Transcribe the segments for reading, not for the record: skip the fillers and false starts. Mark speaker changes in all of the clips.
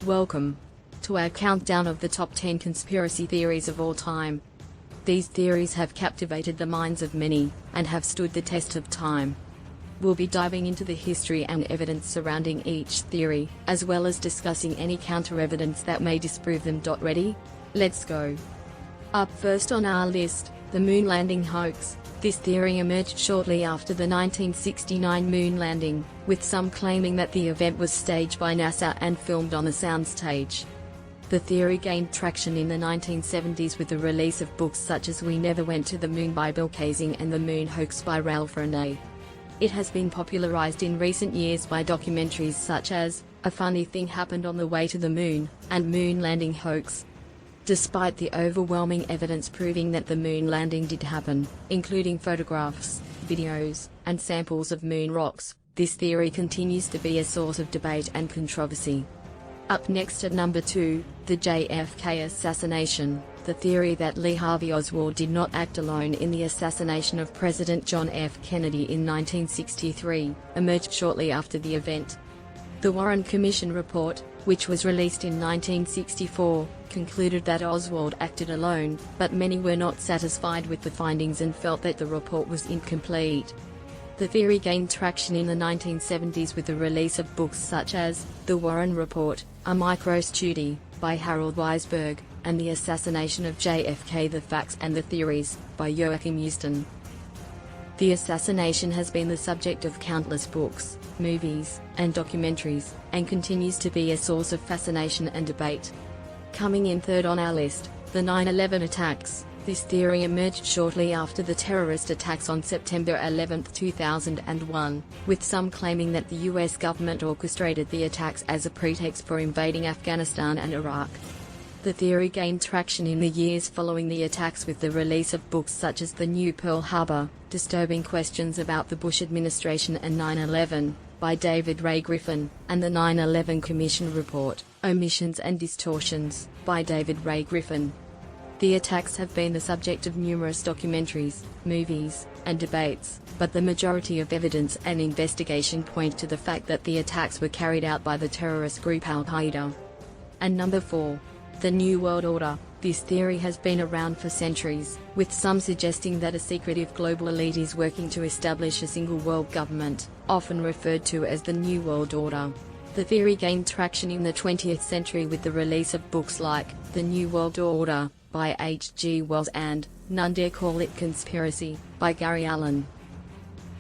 Speaker 1: Welcome to our countdown of the top 10 conspiracy theories of all time. These theories have captivated the minds of many, and have stood the test of time. We'll be diving into the history and evidence surrounding each theory, as well as discussing any counter-evidence that may disprove them. Ready? Let's go. Up first on our list, the moon landing hoax. This theory emerged shortly after the 1969 moon landing, with some claiming that the event was staged by NASA and filmed on a soundstage. The theory gained traction in the 1970s with the release of books such as We Never Went to the Moon by Bill Kaysing and The Moon Hoax by Ralph Renee. It has been popularized in recent years by documentaries such as A Funny Thing Happened on the Way to the Moon and Moon Landing Hoax. Despite the overwhelming evidence proving that the moon landing did happen, including photographs, videos, and samples of moon rocks, this theory continues to be a source of debate and controversy. Up next at number 2, the JFK assassination. The theory that Lee Harvey Oswald did not act alone in the assassination of President John F. Kennedy in 1963, emerged shortly after the event. The Warren Commission report, which was released in 1964, concluded that Oswald acted alone, but many were not satisfied with the findings and felt that the report was incomplete. The theory gained traction in the 1970s with the release of books such as The Warren Report, A Microstudy, by Harold Weisberg, and The Assassination of JFK: The Facts and the Theories, by Joachim Houston. The assassination has been the subject of countless books, movies, and documentaries, and continues to be a source of fascination and debate. Coming in third on our list, the 9/11 attacks. This theory emerged shortly after the terrorist attacks on September 11, 2001, with some claiming that the US government orchestrated the attacks as a pretext for invading Afghanistan and Iraq. The theory gained traction in the years following the attacks with the release of books such as The New Pearl Harbor, Disturbing Questions About the Bush Administration and 9/11, by David Ray Griffin, and the 9/11 Commission Report, Omissions and Distortions, by David Ray Griffin. The attacks have been the subject of numerous documentaries, movies, and debates, but the majority of evidence and investigation point to the fact that the attacks were carried out by the terrorist group Al-Qaeda. And number 4. The New World Order. This theory has been around for centuries, with some suggesting that a secretive global elite is working to establish a single world government, often referred to as the New World Order. The theory gained traction in the 20th century with the release of books like The New World Order, by H.G. Wells, and None Dare Call It Conspiracy, by Gary Allen.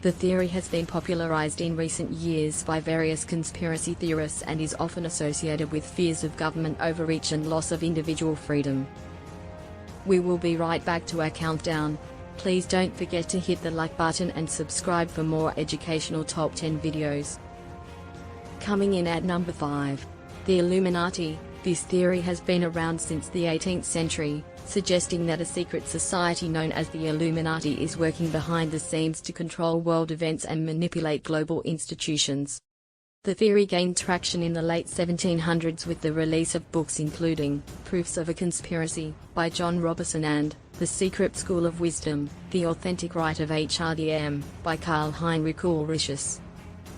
Speaker 1: The theory has been popularized in recent years by various conspiracy theorists and is often associated with fears of government overreach and loss of individual freedom. We will be right back to our countdown. Please don't forget to hit the like button and subscribe for more educational top 10 videos. Coming in at number 5. The Illuminati. This theory has been around since the 18th century, suggesting that a secret society known as the Illuminati is working behind the scenes to control world events and manipulate global institutions. The theory gained traction in the late 1700s with the release of books including Proofs of a Conspiracy, by John Robertson, and The Secret School of Wisdom, The Authentic Rite of HRDM, by Karl Heinrich Ulrich.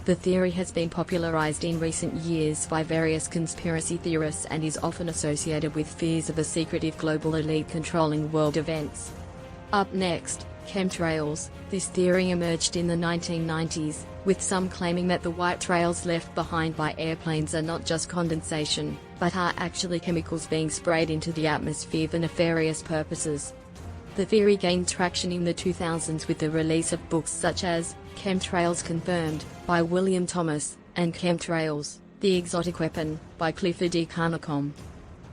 Speaker 1: The theory has been popularized in recent years by various conspiracy theorists and is often associated with fears of a secretive global elite controlling world events. Up next, chemtrails. This theory emerged in the 1990s, with some claiming that the white trails left behind by airplanes are not just condensation, but are actually chemicals being sprayed into the atmosphere for nefarious purposes. The theory gained traction in the 2000s with the release of books such as Chemtrails Confirmed, by William Thomas, and Chemtrails, The Exotic Weapon, by Clifford E. Carnicom.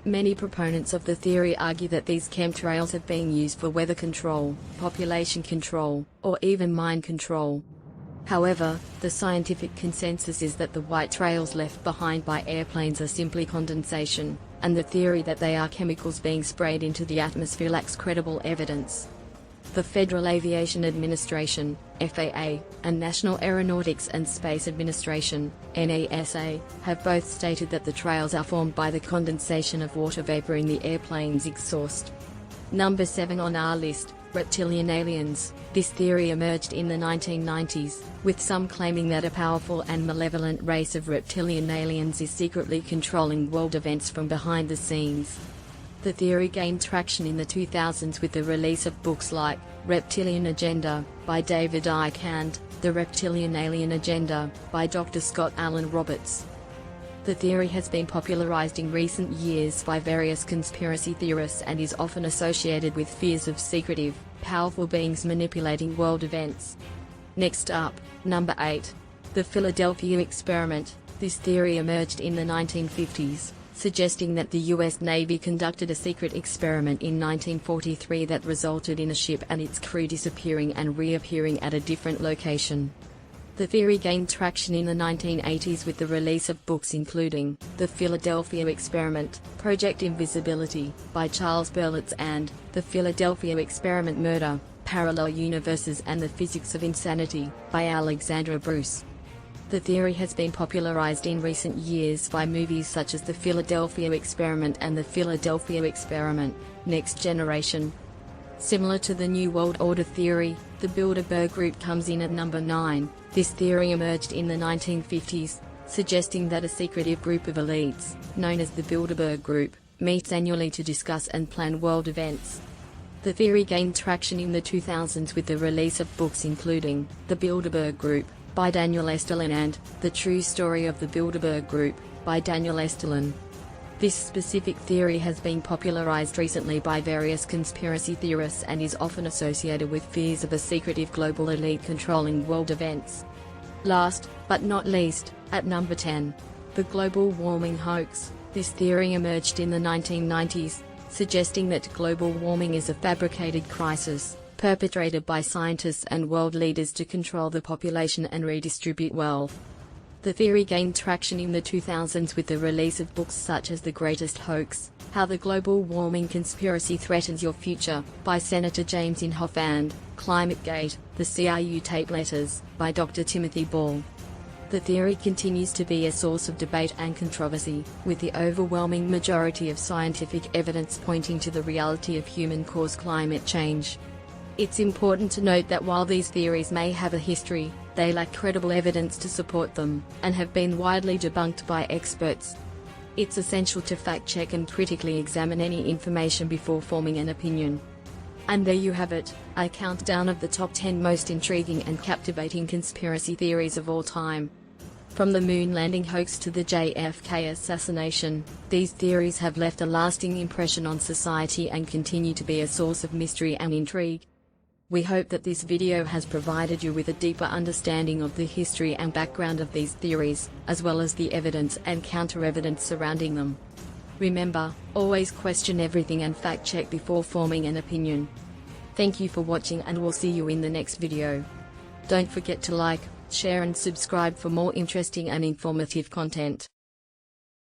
Speaker 1: Many proponents of the theory argue that these chemtrails have been used for weather control, population control, or even mind control. However, the scientific consensus is that the white trails left behind by airplanes are simply condensation, and the theory that they are chemicals being sprayed into the atmosphere lacks credible evidence. The Federal Aviation Administration, FAA, and National Aeronautics and Space Administration, NASA, have both stated that the trails are formed by the condensation of water vapor in the airplane's exhaust. Number 7 on our list, Reptilian aliens. This theory emerged in the 1990s, with some claiming that a powerful and malevolent race of reptilian aliens is secretly controlling world events from behind the scenes. The theory gained traction in the 2000s with the release of books like Reptilian Agenda by David Icke and The Reptilian Alien Agenda by Dr. Scott Alan Roberts. The theory has been popularized in recent years by various conspiracy theorists and is often associated with fears of secretive, powerful beings manipulating world events. Next up, number 8. The Philadelphia Experiment. This theory emerged in the 1950s, suggesting that the US Navy conducted a secret experiment in 1943 that resulted in a ship and its crew disappearing and reappearing at a different location. The theory gained traction in the 1980s with the release of books including The Philadelphia Experiment, Project Invisibility, by Charles Berlitz and The Philadelphia Experiment Murder, Parallel Universes and the Physics of Insanity, by Alexandra Bruce. The theory has been popularized in recent years by movies such as The Philadelphia Experiment and The Philadelphia Experiment, Next Generation. Similar to the New World Order theory, the Bilderberg Group comes in at number 9. This theory emerged in the 1950s, suggesting that a secretive group of elites, known as the Bilderberg Group, meets annually to discuss and plan world events. The theory gained traction in the 2000s with the release of books including The Bilderberg Group, by Daniel Estulin and The True Story of the Bilderberg Group, by Daniel Estulin. This specific theory has been popularized recently by various conspiracy theorists and is often associated with fears of a secretive global elite controlling world events. Last, but not least, at number 10. The global warming hoax. This theory emerged in the 1990s, suggesting that global warming is a fabricated crisis, perpetrated by scientists and world leaders to control the population and redistribute wealth. The theory gained traction in the 2000s with the release of books such as The Greatest Hoax, How the Global Warming Conspiracy Threatens Your Future, by Senator James Inhofe and Climategate, The CRU Tape Letters, by Dr. Timothy Ball. The theory continues to be a source of debate and controversy, with the overwhelming majority of scientific evidence pointing to the reality of human-caused climate change. It's important to note that while these theories may have a history, they lack credible evidence to support them, and have been widely debunked by experts. It's essential to fact-check and critically examine any information before forming an opinion. And there you have it, a countdown of the top 10 most intriguing and captivating conspiracy theories of all time. From the moon landing hoax to the JFK assassination, these theories have left a lasting impression on society and continue to be a source of mystery and intrigue. We hope that this video has provided you with a deeper understanding of the history and background of these theories, as well as the evidence and counter-evidence surrounding them. Remember, always question everything and fact-check before forming an opinion. Thank you for watching and we'll see you in the next video. Don't forget to like, share and subscribe for more interesting and informative content.